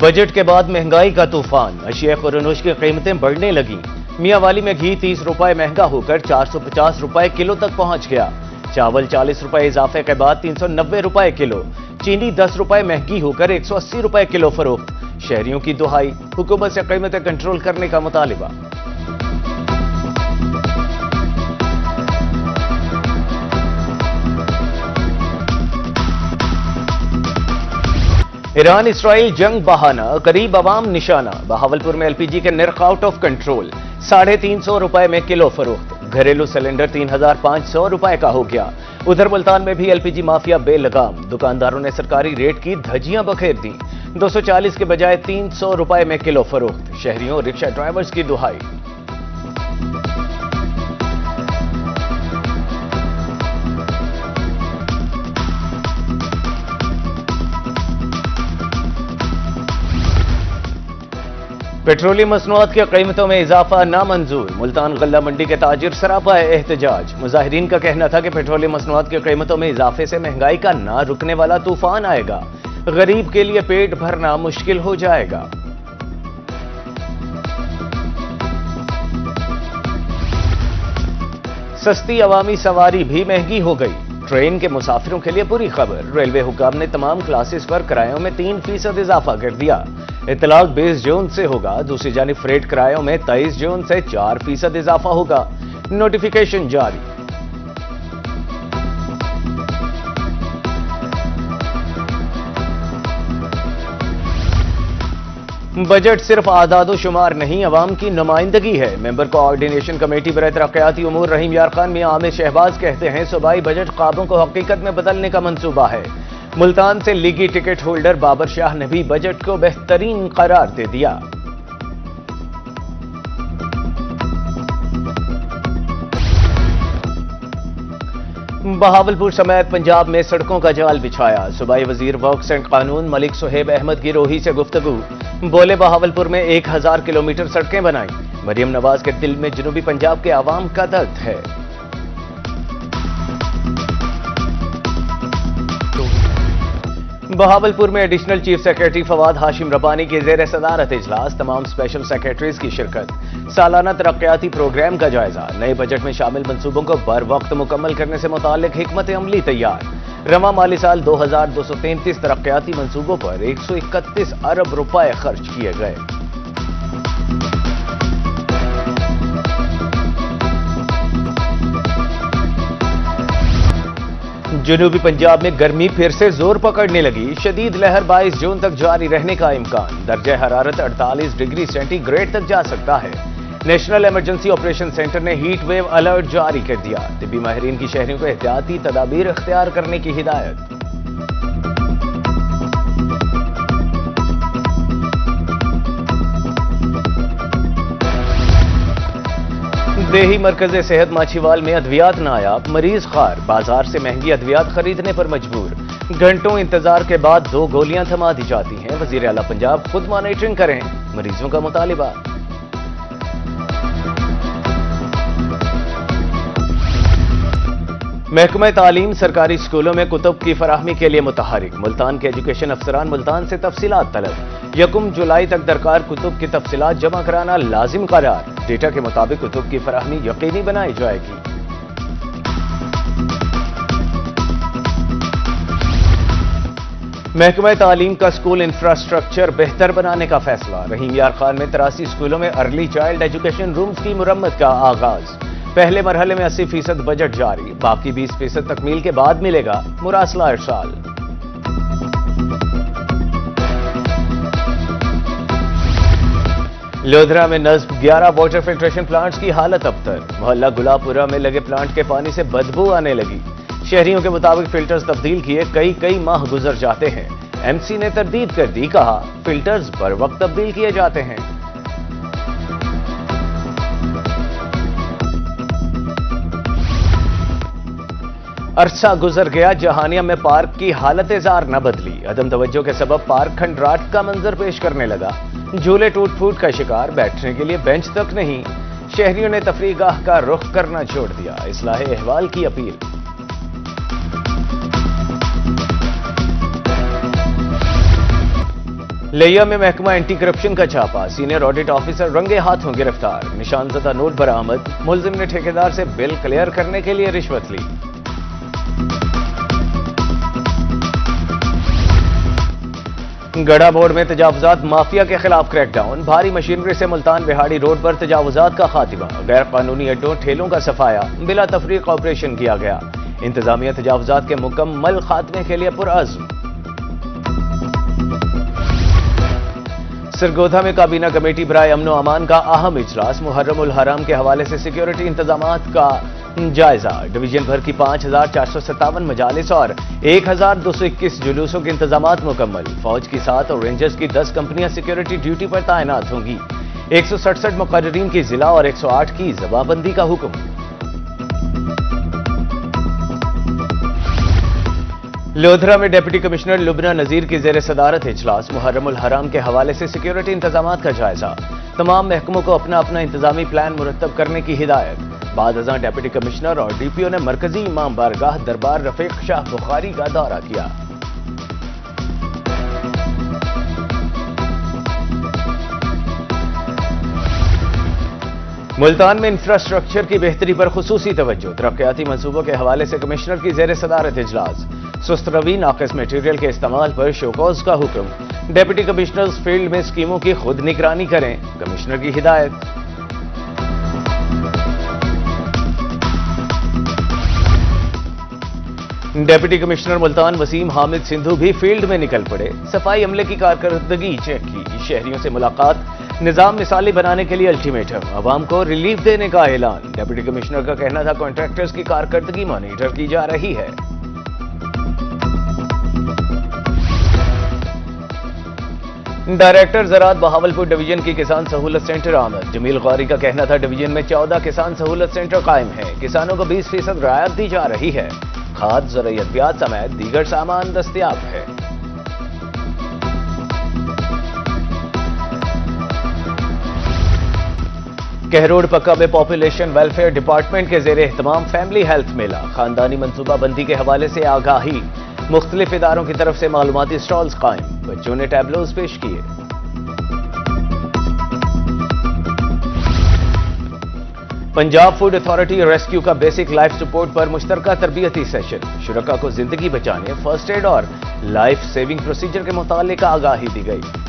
Budget کے بعد مہنگائی کا طوفان، اشیاء خورنوش کی قیمتیں بڑھنے لگیں۔ میاں والی میں گھی 30 روپے مہنگا ہو کر 450 روپے کلو تک پہنچ گیا۔ چاول 40 روپے اضافے کے بعد 390 روپے کلو۔ چینی 10 روپے مہنگی ہو کر 180 روپے کلو فروخت۔ شہریوں کی دہائی، حکومت سے قیمتیں کنٹرول کرنے کا مطالبہ۔ ایران اسرائیل جنگ بہانہ، قریب عوام نشانہ۔ بہاولپور میں LPG کے نرخ آؤٹ آف کنٹرول، 350 روپے میں کلو فروخت۔ گھریلو سلنڈر 3500 روپے کا ہو گیا۔ ادھر ملتان میں بھی LPG مافیا بے لگام، دکانداروں نے سرکاری ریٹ کی دھجیاں بکھیر دیں۔ 240 کے بجائے 300 روپے میں کلو فروخت۔ شہریوں اور رکشہ ڈرائیورز کی دہائی۔ پیٹرولیم مصنوعات کی قیمتوں میں اضافہ نامنظور، ملتان غلہ منڈی کے تاجر سراپا احتجاج۔ مظاہرین کا کہنا تھا کہ پیٹرولیم مصنوعات کی قیمتوں میں اضافے سے مہنگائی کا نہ رکنے والا طوفان آئے گا، غریب کے لیے پیٹ بھرنا مشکل ہو جائے گا۔ سستی عوامی سواری بھی مہنگی ہو گئی، ٹرین کے مسافروں کے لیے بری خبر، ریلوے حکام نے تمام کلاسز پر کرایوں میں 3% اضافہ کر دیا۔ اطلاق 20 جون سے ہوگا، دوسری جانب فریٹ کرایوں میں 23 جون سے 4% اضافہ ہوگا، نوٹیفیکیشن جاری۔ بجٹ صرف اعداد و شمار نہیں، عوام کی نمائندگی ہے۔ ممبر کوآرڈینیشن کمیٹی برائے ترقیاتی امور رحیم یار خان میاں عامر شہباز کہتے ہیں صوبائی بجٹ خوابوں کو حقیقت میں بدلنے کا منصوبہ ہے۔ ملتان سے لیگی ٹکٹ ہولڈر بابر شاہ نے بھی بجٹ کو بہترین قرار دے دیا۔ بہاولپور سمیت پنجاب میں سڑکوں کا جال بچھایا، صوبائی وزیر ورکس اینڈ قانون ملک صہیب احمد گروہی سے گفتگو، بولے بہاولپور میں 1000 کلومیٹر سڑکیں بنائیں۔ مریم نواز کے دل میں جنوبی پنجاب کے عوام کا درد ہے۔ بہاولپور میں ایڈیشنل چیف سیکرٹری فواد ہاشم ربانی کی زیر صدارت اجلاس، تمام اسپیشل سیکرٹریز کی شرکت، سالانہ ترقیاتی پروگرام کا جائزہ، نئے بجٹ میں شامل منصوبوں کو بر وقت مکمل کرنے سے متعلق حکمت عملی تیار، رواں مالی سال 2233 ترقیاتی منصوبوں پر 131 ارب روپے خرچ کیے گئے۔ جنوبی پنجاب میں گرمی پھر سے زور پکڑنے لگی، شدید لہر 22 جون تک جاری رہنے کا امکان، درجہ حرارت 48 ڈگری سینٹی گریڈ تک جا سکتا ہے۔ نیشنل ایمرجنسی آپریشن سینٹر نے ہیٹ ویو الرٹ جاری کر دیا، طبی ماہرین کی شہریوں کو احتیاطی تدابیر اختیار کرنے کی ہدایت۔ دیہی مرکز صحت ماچھیوال میں ادویات نایاب، مریض خوار، بازار سے مہنگی ادویات خریدنے پر مجبور، گھنٹوں انتظار کے بعد 2 گولیاں تھما دی جاتی ہیں۔ وزیر اعلیٰ پنجاب خود مانیٹرنگ کریں، مریضوں کا مطالبہ۔ محکمہ تعلیم سرکاری اسکولوں میں کتب کی فراہمی کے لیے متحرک، ملتان کے ایجوکیشن افسران ملتان سے تفصیلات طلب، 1 جولائی تک درکار کتب کی تفصیلات جمع کرانا لازم قرار، ڈیٹا کے مطابق کتب کی فراہمی یقینی بنائی جائے گی۔ محکمہ تعلیم کا اسکول انفراسٹرکچر بہتر بنانے کا فیصلہ، رحیم یار خان میں 83 اسکولوں میں ارلی چائلڈ ایجوکیشن رومز کی مرمت کا آغاز، پہلے مرحلے میں 80% بجٹ جاری، باقی 20% تکمیل کے بعد ملے گا، مراسلہ ارسال۔ لودھرا میں نصب 11 واٹر فلٹریشن پلانٹس کی حالت ابتر، محلہ گلابپورہ میں لگے پلانٹ کے پانی سے بدبو آنے لگی، شہریوں کے مطابق فلٹرز تبدیل کیے کئی ماہ گزر جاتے ہیں، MC نے تردید کر دی، کہا فلٹرز بر وقت تبدیل کیے جاتے ہیں۔ عرصہ گزر گیا، جہانیہ میں پارک کی حالت زار نہ بدلی، عدم توجہ کے سبب پارک کھنڈرات کا منظر پیش کرنے لگا، جھولے ٹوٹ پھوٹ کا شکار، بیٹھنے کے لیے بینچ تک نہیں، شہریوں نے تفریح گاہ کا رخ کرنا چھوڑ دیا، اصلاح احوال کی اپیل۔ लिया में महकमा एंटी करप्शन का छापा, सीनियर ऑडिट ऑफिसर रंगे हाथों गिरफ्तार, निशानजदा नोट बरामद, मुलजिम ने ठेकेदार से बिल क्लियर करने के लिए रिश्वत ली। गढ़ा मोड़ में तजावुजात माफिया के खिलाफ क्रैकडाउन, भारी मशीनरी से मुल्तान बिहाड़ी रोड पर तजावुजात का खात्मा, गैर कानूनी अड्डों ठेलों का सफाया, बिला तफरीक ऑपरेशन किया गया। इंतजामिया तजावुजात के मुकम्मल खात्मे के लिए पुरअज़्म। सरगोधा में काबीना कमेटी बराए अमन व अमान का अहम इजलास, मुहर्रम उल हराम के हवाले से सिक्योरिटी इंतजामात का जायजा, डिवीजन भर की 5457 मजालिस और 1221 जुलूसों के इंतजामात मुकम्मल, फौज की 7 और रेंजर्स की 10 कंपनियां सिक्योरिटी ड्यूटी पर तैनात होंगी। 167 मुकर्रीरीन की जिला और 108 की जमाबंदी का हुक्म। लोधरा में डिप्टी कमिश्नर लुबना नजीर की जेर सदारत इजलास, मुहर्रम उल हराम के हवाले से सिक्योरिटी इंतजामात का जायजा, तमाम महकमों को अपना अपना इंतजामी प्लान मुरतब करने की हिदायत। बाद अज़ां डिप्टी कमिश्नर और डीपीओ ने मरकजी इमाम बारगाह दरबार रफीक शाह बुखारी का दौरा किया। मुल्तान में इंफ्रास्ट्रक्चर की बेहतरी पर खुसूसी तवज्जो, तरक्याती मंसूबों के हवाले से कमिश्नर की जेर सदारत इजलास, सुस्त रवी नाकिस मटीरियल के इस्तेमाल पर शोकॉज का हुक्म, डिप्टी कमिश्नर्स फील्ड में स्कीमों की खुद निगरानी करें, कमिश्नर की हिदायत। डिप्टी कमिश्नर मुल्तान वसीम हामिद सिंधु भी फील्ड में निकल पड़े, सफाई अमले की कारकर्दगी चेक की, शहरियों से मुलाकात, निजाम मिसाली बनाने के लिए अल्टीमेटम, अवाम को रिलीफ देने का ऐलान। डिप्टी कमिश्नर का कहना था कॉन्ट्रैक्टर्स की कारकर्दगी मॉनिटर की जा रही है। डायरेक्टर ज़राअत बहावलपुर डिवीजन की किसान सहूलत सेंटर आमद, जमील गौरी का कहना था डिवीजन में 14 किसान सहूलत सेंटर कायम है, किसानों को 20% रियायत दी जा रही है, खाद ज़राअत ब्याज समेत दीगर सामान दस्तयाब है। कहरोड पक्का में पॉपुलेशन वेलफेयर डिपार्टमेंट के जेर एहतमाम फैमिली हेल्थ मेला, खानदानी मनसूबाबंदी के हवाले से आगाही, मुख्तलिफ इदारों की तरफ से मालूमाती स्टॉल्स कायम, बच्चों ने टैबलोज पेश किए। पंजाब फूड अथॉरिटी रेस्क्यू का बेसिक लाइफ सपोर्ट पर मुश्तरका तरबियती सेशन, शुरका को जिंदगी बचाने, फर्स्ट एड और लाइफ सेविंग प्रोसीजर के मुतालिक आगाही दी गई।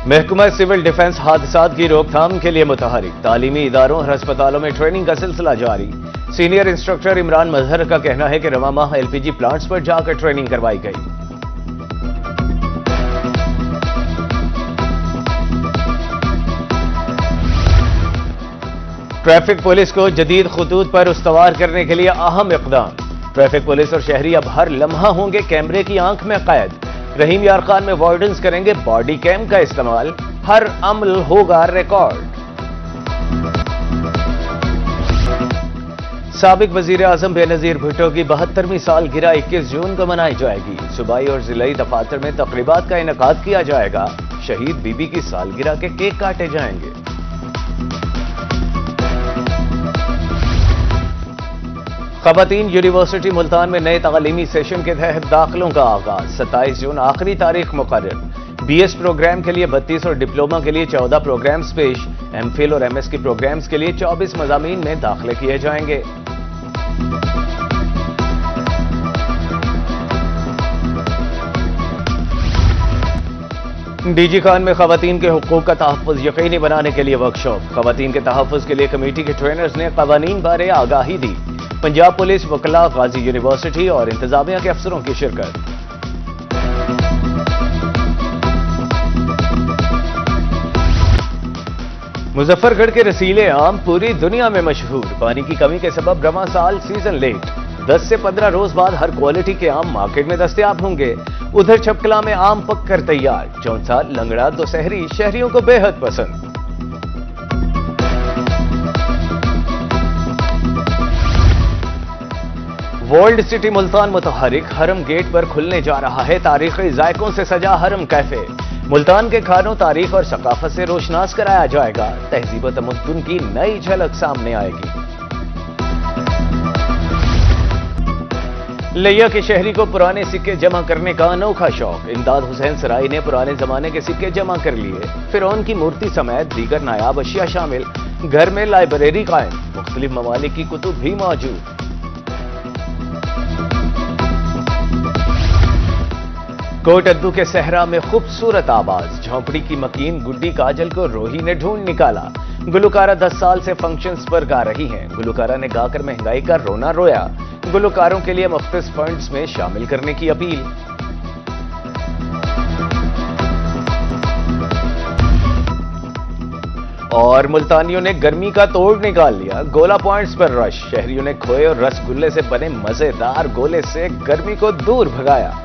महकमा सिविल डिफेंस हादसात की रोकथाम के लिए मुतहरिक, तालीमी इदारों और अस्पतालों में ट्रेनिंग का सिलसिला जारी। सीनियर इंस्ट्रक्टर इमरान मजहर का कहना है कि रवा माह एलपीजी प्लांट्स पर जाकर ट्रेनिंग करवाई गई। ट्रैफिक पुलिस को जदीद खतूत पर उस्तवार करने के लिए अहम इक़दाम, ट्रैफिक पुलिस और शहरी अब हर लम्हा होंगे कैमरे की आंख में कैद। रहीम यार खान में वार्डन्स करेंगे बॉडी कैम का इस्तेमाल, हर अमल होगा रिकॉर्ड। साबिक वजीर आजम बेनजीर भुट्टो की 72वीं सालगिरह 21 जून को मनाई जाएगी। सूबाई और जिलाई दफातर में तकरीबात का इनेकाद किया जाएगा। शहीद बीबी की सालगिरह के केक काटे जाएंगे। खवातीन यूनिवर्सिटी मुल्तान में नए तालीमी सेशन के तहत दाखिलों का आगाज, 27 जून आखिरी तारीख मुकर्रर। बीएस प्रोग्राम के लिए 32 और डिप्लोमा के लिए 14 प्रोग्राम्स पेश। एमफिल और एमएस के प्रोग्राम्स के लिए 24 मज़ामीन में दाखिले किए जाएंगे। डीजी खान में खवातीन के हुकूक का तहफ़्फ़ुज़ यकीनी बनाने के लिए वर्कशॉप, खवातीन के तहफ़्फ़ुज़ के लिए कमेटी के ट्रेनर्स ने क़वानीन बारे आगाही दी। पंजाब पुलिस, वकला, गाजी यूनिवर्सिटी और इंतजामिया के अफसरों की शिरकत। मुजफ्फरगढ़ के रसीले आम पूरी दुनिया में मशहूर, पानी की कमी के सबब रवां साल सीजन लेट, 10 से 15 रोज बाद हर क्वालिटी के आम मार्केट में दस्तयाब होंगे। उधर छपकला में आम पक कर तैयार, चौंसा, लंगड़ा, दोशहरी शहरियों को बेहद पसंद। वर्ल्ड सिटी मुल्तान मुतहरिक, हरम गेट पर खुलने जा रहा है तारीखी जायकों से सजा हरम कैफे। मुल्तान के खानों, तारीख और सकाफत से रोशनास कराया जाएगा। तहजीब व तमद्दुन की नई झलक सामने आएगी। लिया के शहरी को पुराने सिक्के जमा करने का अनोखा शौक। इमदाद हुसैन सराई ने पुराने जमाने के सिक्के जमा कर लिए। फिरौन की मूर्ति समेत दीगर नायाब अशिया शामिल। घर में लाइब्रेरी कायम, मुख्तलिफ ममालिक की कुतुब भी मौजूद। कोटद्दू के सहरा में खूबसूरत आवाज। झोंपड़ी की मकीन गुड्डी काजल को रोही ने ढूंढ निकाला। गुलकारा 10 साल से फंक्शंस पर गा रही हैं। गुलकारा ने गाकर महंगाई का रोना रोया। गुलकारों के लिए मुख्तलिफ फंड्स में शामिल करने की अपील। और मुल्तानियों ने गर्मी का तोड़ निकाल लिया। गोला पॉइंट्स पर रश। शहरियों ने खोए और रसगुल्ले से बने मजेदार गोले से गर्मी को दूर भगाया।